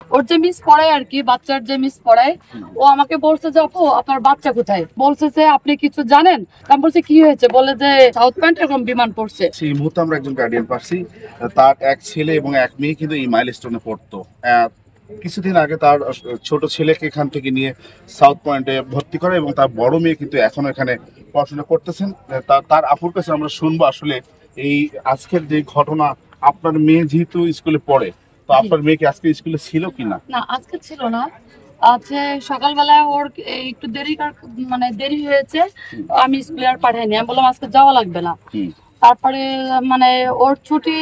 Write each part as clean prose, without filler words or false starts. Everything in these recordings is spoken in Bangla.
ওর যে মিস পড়ায় আর কি, বাচ্চার যে মিস পড়ায়, ও আমাকে বলছে যে আপু আপনার বাচ্চা কোথায়, বলছে যে আপনি কিছু জানেন। আমি বলছি কি হয়েছে, বলে যে সাউথ পয়েন্ট এরকম বিমান পড়ছে। সেই মুহূর্তে আমরা একজন গার্ডিয়ান পাচ্ছি, তার এক ছেলে এবং এক মেয়ে কিন্তু এই মাইলস্টোনে পড়তো। কিছুদিন আগে তার ছোট ছেলেকে এখান থেকে নিয়ে সাউথ পয়েন্টে ভর্তি করে এবং তার বড় মেয়ে কিন্তু এখনো এখানে পড়াশোনা করতেছেন। তার আপুর কাছে আমরা শুনবো আসলে এই আজকের যে ঘটনা। আপনার মেয়ে যেহেতু স্কুলে পড়ে, তো আপনার মেয়ে কি আজকে স্কুলে ছিল কিনা? না, আজকে ছিল না। আজকে সকালবেলায় ওর একটু মানে দেরি হয়েছে, আমি স্কুলে আর পাঠাইনি। আমি বললাম আজকে যাওয়া লাগবে না। তারপরে মানে ওর ছুটি,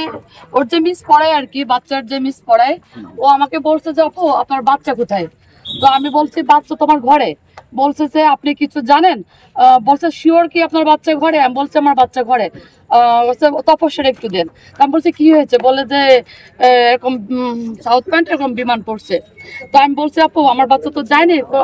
ওর যে মিস পড়ায় আর কি, বাচ্চার যে মিস পড়ায়, ও আমাকে বলছে যে আপু আপনার বাচ্চা কোথায়। তো আমি বলছি বাচ্চা তোমার ঘরে। বলছে যে আপনি কিছু জানেন। বলছে শিওর কি আপনার বাচ্চা ঘরে? আমি বলছি আমার বাচ্চা ঘরে। তপস্যার একটু দেন। আমি বলছি কি হয়েছে, বলে যে এরকম সাউথ পয়েন্ট এরকম বিমান পড়ছে। তো আমি বলছি আপু আমার বাচ্চা তো যায়নি, তো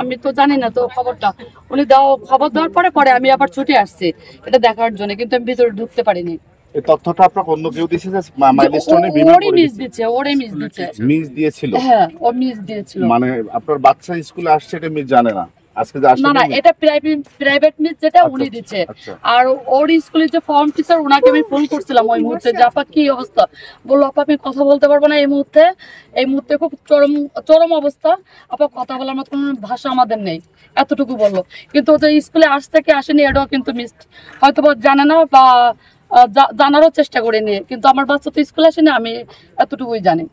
আমি তো জানি না তো খবরটা। উনি খবর দেওয়ার পরে পরে আমি আবার ছুটে আসছি এটা দেখার জন্য, কিন্তু আমি ভিতরে ঢুকতে পারিনি। এই তথ্যটা আপনাকে অন্য কেউ দিয়েছে যে মাইলস্টোনে বিমান ওরই পড়ে মিস গেছে? দিচ্ছে, ওরই মিস দিচ্ছে। মিস দিয়েছিল? হ্যাঁ, ও মিস দিয়েছিল। মানে আপনার বাচ্চা স্কুলে আসছে এটা মিস জানে না, আজকে যে আসছে না না, এটা প্রাইভেট মিস যেটা উনি দিচ্ছে। আচ্ছা। আর ওর স্কুলের যে ফর্ম টিচার, ওনাকে আমি ফোন করছিলাম ওই মুহূর্তে যে আপা কি অবস্থা। বললো আপা আমি কথা বলতে পারবো না এই মুহূর্তে, এই মুহূর্তে খুব চরম চরম অবস্থা, আপা কথা বলার মতো কোনো ভাষা আমাদের নেই, এতটুকু বললো। কিন্তু ও যে স্কুলে আসছে কি আসেনি এটাও কিন্তু মিস হয়তো বা জানে না, বা জানারও চেষ্টা করিনি। কিন্তু আমার বাচ্চা তো স্কুলে আসেনি, আমি এতটুকুই জানি।